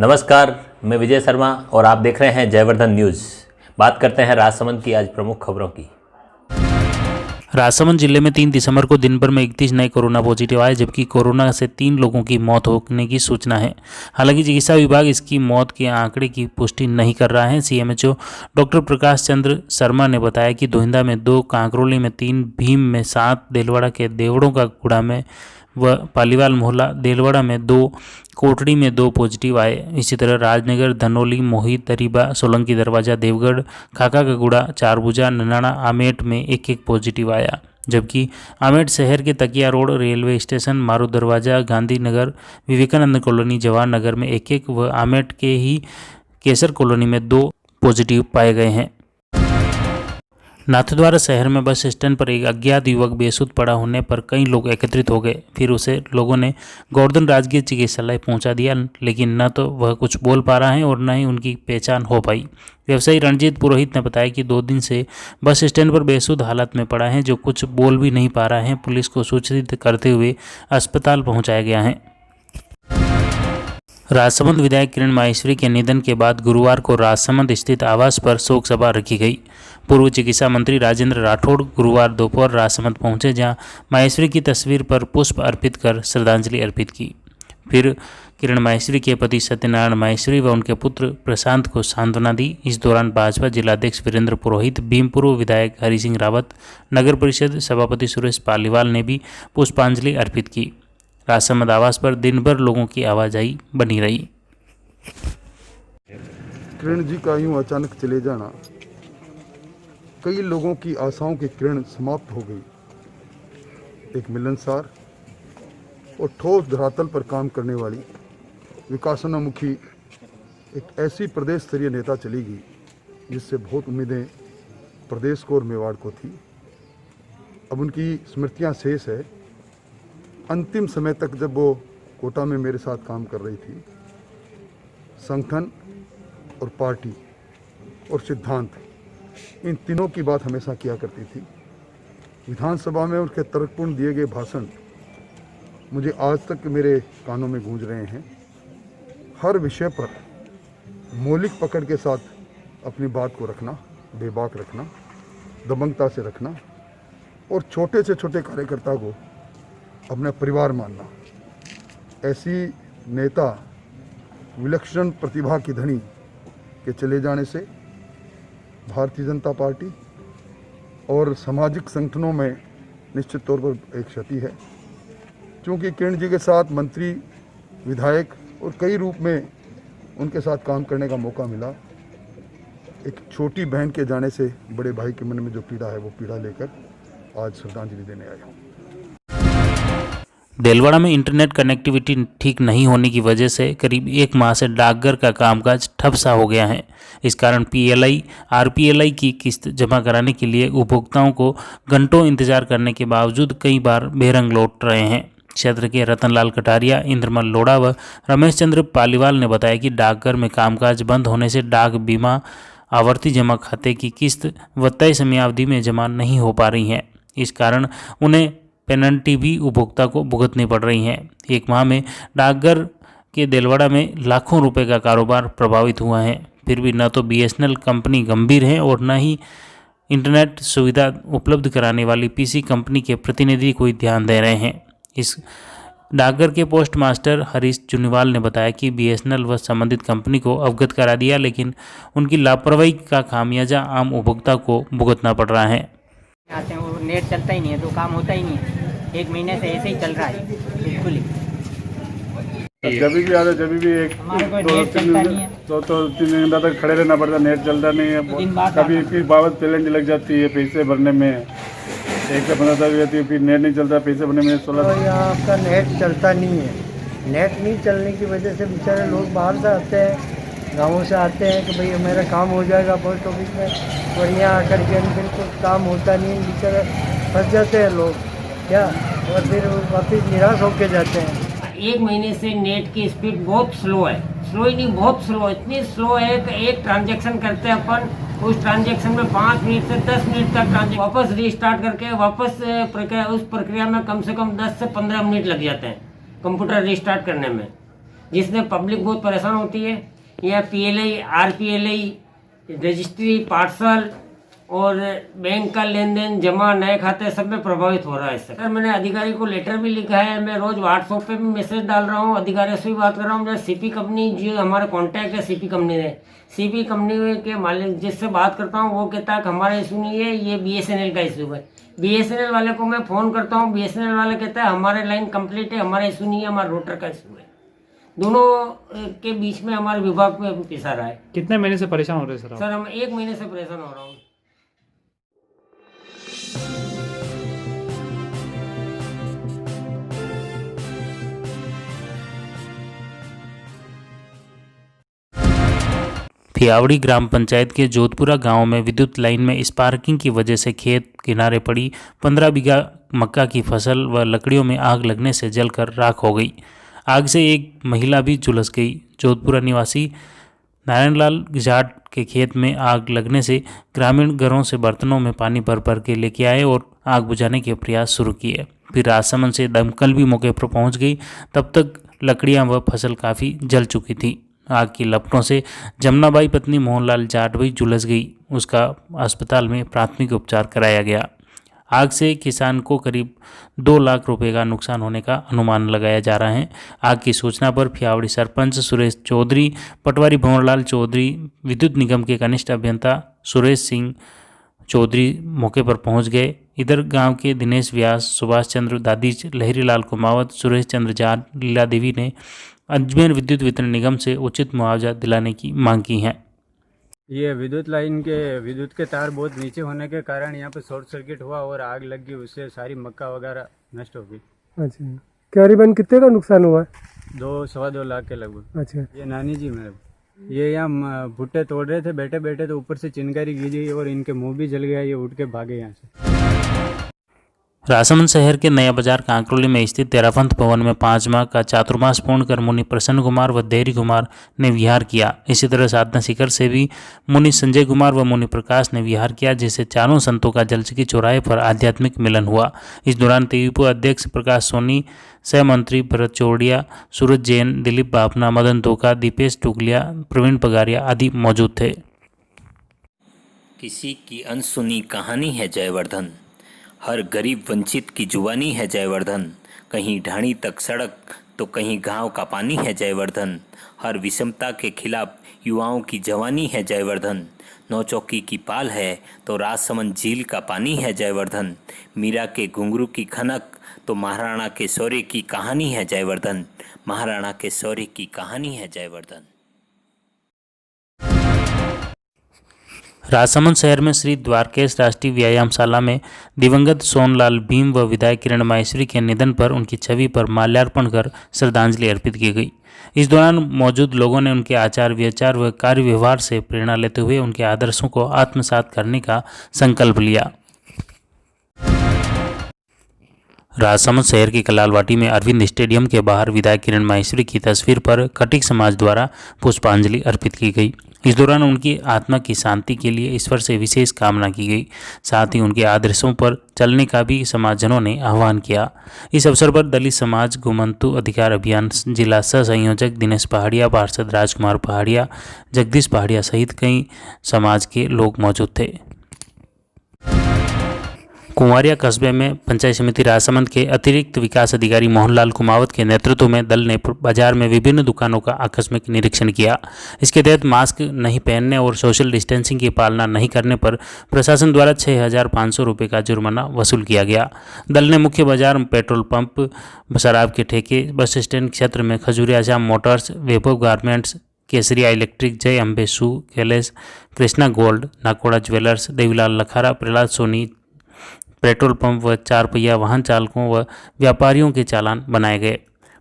नमस्कार, मैं विजय शर्मा और आप देख रहे हैं जयवर्धन न्यूज़। बात करते हैं राजसमंद की आज प्रमुख खबरों की। राजसमंद जिले में 3 दिसंबर को दिन भर में 31 नए कोरोना पॉजिटिव आए, जबकि कोरोना से 3 लोगों की मौत होने की सूचना है। हालांकि चिकित्सा विभाग इसकी मौत के आंकड़े की पुष्टि नहीं कर रहा है। सीएमएचओ डॉक्टर प्रकाश चंद्र शर्मा ने बताया कि दोहिंदा में 2, कांकरोली में 3, भीम में 7, देलवाड़ा के देवड़ों का गुड़ा में व पालीवाल मोहल्ला देलवाड़ा में 2, कोटड़ी में 2 पॉजिटिव आए। इसी तरह राजनगर, धनौली, मोहित, दरीबा, सोलंकी दरवाजा, देवगढ़, खाका का गुड़ा, चारभुजा, ननाना, आमेट में 1-1 पॉजिटिव आया। जबकि आमेट शहर के तकिया रोड, रेलवे स्टेशन, मारू दरवाजा, गांधीनगर, विवेकानंद कॉलोनी, जवाहर नगर में 1-1 व आमेट के ही केसर कॉलोनी में 2 पॉजिटिव पाए गए हैं। नाथद्वारा शहर में बस स्टैंड पर एक अज्ञात युवक बेसुध पड़ा होने पर कई लोग एकत्रित हो गए। फिर उसे लोगों ने गोवर्धन राजकीय चिकित्सालय पहुंचा दिया, लेकिन न तो वह कुछ बोल पा रहा है और न ही उनकी पहचान हो पाई। व्यवसायी रणजीत पुरोहित ने बताया कि 2 दिन से बस स्टैंड पर बेसुध हालत में पड़ा है, जो कुछ बोल भी नहीं पा रहा है। पुलिस को सूचित करते हुए अस्पताल पहुँचाया गया है। राजसमंद विधायक किरण माहेश्वरी के निधन के बाद गुरुवार को राजसमंद स्थित आवास पर शोक सभा रखी गई। पूर्व चिकित्सा मंत्री राजेंद्र राठौड़ गुरुवार दोपहर राजसमंद पहुंचे, जहां माहेश्वरी की तस्वीर पर पुष्प अर्पित कर श्रद्धांजलि अर्पित की। फिर किरण माहेश्वरी के पति सत्यनारायण माहेश्वरी व उनके पुत्र प्रशांत को सांत्वना दी। इस दौरान भाजपा जिलाध्यक्ष वीरेंद्र पुरोहित, भीम पूर्व विधायक हरि सिंह रावत, नगर परिषद सभापति सुरेश पालीवाल ने भी पुष्पांजलि अर्पित की। राजसमंद आवास पर दिन भर लोगों की आवाजाही बनी रही। किरण जी का यूं अचानक चले जाना कई लोगों की आशाओं की किरण समाप्त हो गई। एक मिलनसार और ठोस धरातल पर काम करने वाली विकासोन्मुखी एक ऐसी प्रदेश स्तरीय नेता चली गई जिससे बहुत उम्मीदें प्रदेश को और मेवाड़ को थी। अब उनकी स्मृतियां शेष है। अंतिम समय तक जब वो कोटा में मेरे साथ काम कर रही थी, संगठन और पार्टी और सिद्धांत, इन तीनों की बात हमेशा किया करती थी। विधानसभा में उनके तर्कपूर्ण दिए गए भाषण मुझे आज तक मेरे कानों में गूंज रहे हैं। हर विषय पर मौलिक पकड़ के साथ अपनी बात को रखना, बेबाक रखना, दबंगता से रखना और छोटे से छोटे कार्यकर्ता को अपना परिवार मानना। ऐसी नेता, विलक्षण प्रतिभा की धनी के चले जाने से भारतीय जनता पार्टी और सामाजिक संगठनों में निश्चित तौर पर एक क्षति है। क्योंकि किरण जी के साथ मंत्री, विधायक और कई रूप में उनके साथ काम करने का मौका मिला। एक छोटी बहन के जाने से बड़े भाई के मन में जो पीड़ा है, वो पीड़ा लेकर आज श्रद्धांजलि देने आया हूँ। देलवाड़ा में इंटरनेट कनेक्टिविटी ठीक नहीं होने की वजह से करीब 1 माह से डाकघर का कामकाज ठप सा हो गया है। इस कारण पीएलआई, आरपीएलआई की किस्त जमा कराने के लिए उपभोक्ताओं को घंटों इंतजार करने के बावजूद कई बार बेरंग लौट रहे हैं। क्षेत्र के रतनलाल कटारिया, इंद्रमल लोढ़ा व रमेश चंद्र पालीवाल ने बताया कि डाकघर में कामकाज बंद होने से डाक बीमा आवर्ती जमा खाते की किस्त व तय समयावधि में जमा नहीं हो पा रही है। इस कारण उन्हें पेनल्टी भी उपभोक्ता को भुगतनी पड़ रही है। 1 माह में डाकघर के देलवाड़ा में लाखों रुपए का कारोबार प्रभावित हुआ है। फिर भी न तो बीएसएनएल कंपनी गंभीर है और न ही इंटरनेट सुविधा उपलब्ध कराने वाली पीसी कंपनी के प्रतिनिधि कोई ध्यान दे रहे हैं। इस डाकघर के पोस्ट मास्टर हरीश चुनीवाल ने बताया कि बीएसएनएल व संबंधित कंपनी को अवगत करा दिया, लेकिन उनकी लापरवाही का खामियाजा आम उपभोक्ता को भुगतना पड़ रहा है। आते हैं, वो नेट चलता ही नहीं है तो काम होता ही नहीं है। 1 महीने से ऐसे ही चल रहा है बिल्कुल ही। जब भी आता, जब भी एक तो 3 दिन तक खड़े रहना पड़ता, नेट चलता नहीं है। कभी फिर बाबत पेलेंट लग जाती है पैसे भरने में, 1 से 15 तक रहती है, फिर नेट नहीं चलता, पैसे भरने में 16। तो यहाँ आपका नेट चलता नहीं है। नेट नहीं चलने की वजह से बेचारे लोग बाहर से आते हैं, गाँवों से आते हैं कि भाई मेरा काम हो जाएगा पोस्ट ऑफिस में, और यहाँ आकर के बिल्कुल काम होता नहीं, बेचारे फंस जाते हैं लोग क्या, और फिर वापस निराश होकर जाते हैं। 1 महीने से नेट की स्पीड बहुत स्लो है, स्लो ही नहीं बहुत स्लो, इतनी स्लो है कि एक ट्रांजैक्शन करते हैं अपन, उस ट्रांजैक्शन में 5 मिनट से 10 मिनट तक वापस रीस्टार्ट करके वापस उस प्रक्रिया में कम से कम 10 से 15 मिनट लग जाते हैं कंप्यूटर रीस्टार्ट करने में। जिसमें पब्लिक बहुत परेशान होती है। यह PLI, RPLI, रजिस्ट्री, पार्सल और बैंक का लेन देन, जमा, नए खाते सब में प्रभावित हो रहा है सर। मैंने अधिकारी को लेटर भी लिखा है, मैं रोज व्हाट्सएप पे भी मैसेज डाल रहा हूँ, अधिकारियों से भी बात कर रहा हूँ। CP कंपनी जो हमारे कांटेक्ट है CP कंपनी है, CP कंपनी के मालिक जिससे बात करता हूँ वो कहता है कि हमारा इशू नहीं है, ये BSNL का इशू है। BSNL वाले को मैं फ़ोन करता हूँ, BSNL वाले कहता है हमारे लाइन कंप्लीट है, हमारा इशू नहीं है, हमारा रोटर का इशू है। दोनों के बीच में हमारे विभाग में पिसा रहा है। कितने महीने से परेशान हो रहे हैं सर आप? सर हम 1 महीने से परेशान हो रहा हूँ। फियावड़ी ग्राम पंचायत के जोधपुरा गांव में विद्युत लाइन में स्पार्किंग की वजह से खेत किनारे पड़ी 15 बीघा मक्का की फसल व लकड़ियों में आग लगने से जलकर राख हो गई। आग से एक महिला भी झुलस गई। जोधपुरा निवासी नारायणलाल जाट के खेत में आग लगने से ग्रामीण घरों से बर्तनों में पानी भर भर के लेके आए और आग बुझाने के प्रयास शुरू किए। फिर राजसमंद से दमकल भी मौके पर पहुंच गई। तब तक लकड़ियां व फसल काफ़ी जल चुकी थी। आग की लपटों से जमुनाबाई पत्नी मोहनलाल जाट भी झुलस गई। उसका अस्पताल में प्राथमिक उपचार कराया गया। आग से किसान को करीब 2 लाख रुपए का नुकसान होने का अनुमान लगाया जा रहा है। आग की सूचना पर फियावड़ी सरपंच सुरेश चौधरी, पटवारी भंवरलाल चौधरी, विद्युत निगम के कनिष्ठ अभियंता सुरेश सिंह चौधरी मौके पर पहुंच गए। इधर गांव के दिनेश व्यास, सुभाष चंद्र दादीज, लहरी लाल कुमावत, सुरेश चंद्र जाट, लीला देवी ने अजमेर विद्युत वितरण निगम से उचित मुआवजा दिलाने की मांग की है। ये विद्युत के तार बहुत नीचे होने के कारण यहाँ पे शॉर्ट सर्किट हुआ और आग लग गई, उससे सारी मक्का वगैरह नष्ट हो गई। अच्छा, करीबन कितने का नुकसान हुआ? 2-2.25 लाख के लगभग। अच्छा, ये नानी जी मेरे, ये यहाँ भुट्टे तोड़ रहे थे, बैठे बैठे तो ऊपर से चिंगारी गिरी और इनके मुंह भी जल गया, ये उठ के भागे यहाँ से। राजसमंद शहर के नया बाजार कांकरोली में स्थित तेरापंथ भवन में 5 माह का चातुर्मास पूर्ण कर मुनि प्रसन्न कुमार व धैर्य कुमार ने विहार किया। इसी तरह साधना शिखर से भी मुनि संजय कुमार व मुनि प्रकाश ने विहार किया, जिससे चारों संतों का जलसकी चौराहे पर आध्यात्मिक मिलन हुआ। इस दौरान TUPO अध्यक्ष प्रकाश सोनी, सह मंत्री भरत चौड़िया, सूरज जैन, दिलीप बापना, मदन धोका, दीपेश टुकलिया, प्रवीण पगारिया आदि मौजूद थे। किसी की अनसुनी कहानी है जयवर्धन, हर गरीब वंचित की जुबानी है जयवर्धन। कहीं ढाणी तक सड़क तो कहीं गांव का पानी है जयवर्धन। हर विषमता के खिलाफ युवाओं की जवानी है जयवर्धन। नौचौकी की पाल है तो राजसमंद झील का पानी है जयवर्धन। मीरा के घुंघरू की खनक तो महाराणा के शौर्य की कहानी है जयवर्धन। महाराणा के शौर्य की कहानी है जयवर्धन। राजसमंद शहर में श्री द्वारकेश राष्ट्रीय व्यायामशाला में दिवंगत सोनलाल भीम व विधायक किरण माहेश्वरी के निधन पर उनकी छवि पर माल्यार्पण कर श्रद्धांजलि अर्पित की गई। इस दौरान मौजूद लोगों ने उनके आचार विचार व कार्य व्यवहार से प्रेरणा लेते हुए उनके आदर्शों को आत्मसात करने का संकल्प लिया। राजसमंद शहर की कलालवाटी में अरविंद स्टेडियम के बाहर विधायक किरण माहेश्वरी की तस्वीर पर खटीक समाज द्वारा पुष्पांजलि अर्पित की गई। इस दौरान उनकी आत्मा की शांति के लिए ईश्वर से विशेष कामना की गई। साथ ही उनके आदर्शों पर चलने का भी समाजजनों ने आह्वान किया। इस अवसर पर दलित समाज गोमंतु अधिकार अभियान जिला सह संयोजक दिनेश पहाड़िया, पार्षद राजकुमार पहाड़िया, जगदीश पहाड़िया सहित कई समाज के लोग मौजूद थे। कुंवारिया कस्बे में पंचायत समिति राजसमंद के अतिरिक्त विकास अधिकारी मोहनलाल कुमावत के नेतृत्व में दल ने बाजार में विभिन्न दुकानों का आकस्मिक निरीक्षण किया। इसके तहत मास्क नहीं पहनने और सोशल डिस्टेंसिंग की पालना नहीं करने पर प्रशासन द्वारा 6,500 रुपये का जुर्माना वसूल किया गया। दल ने मुख्य बाजार, पेट्रोल पंप, शराब के ठेके, बस स्टैंड क्षेत्र में Khajuria Shyam motors, Vaibhav garments, Kesariya electric, Jai Ambe shoe, कैलेस, Krishna gold, Nakoda jewellers, Devilal Lakhara, Prahlad Soni, petrol pump व 4 पहिया वाहन चालकों व व्यापारियों के चालान बनाए गए।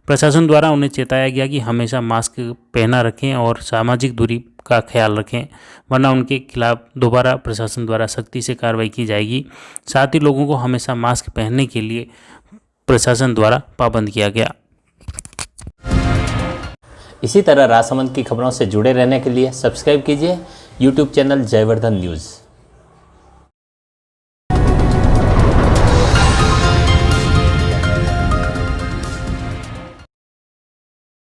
प्रशासन द्वारा उन्हें चेताया गया कि हमेशा मास्क पहना रखें और सामाजिक दूरी का ख्याल रखें, वरना उनके खिलाफ दोबारा प्रशासन द्वारा सख्ती से कार्रवाई की जाएगी। साथ ही लोगों को हमेशा मास्क पहनने के लिए प्रशासन द्वारा पाबंद किया गया। इसी तरह राजसमंद की खबरों से जुड़े रहने के लिए सब्सक्राइब कीजिए YouTube चैनल जयवर्धन न्यूज़।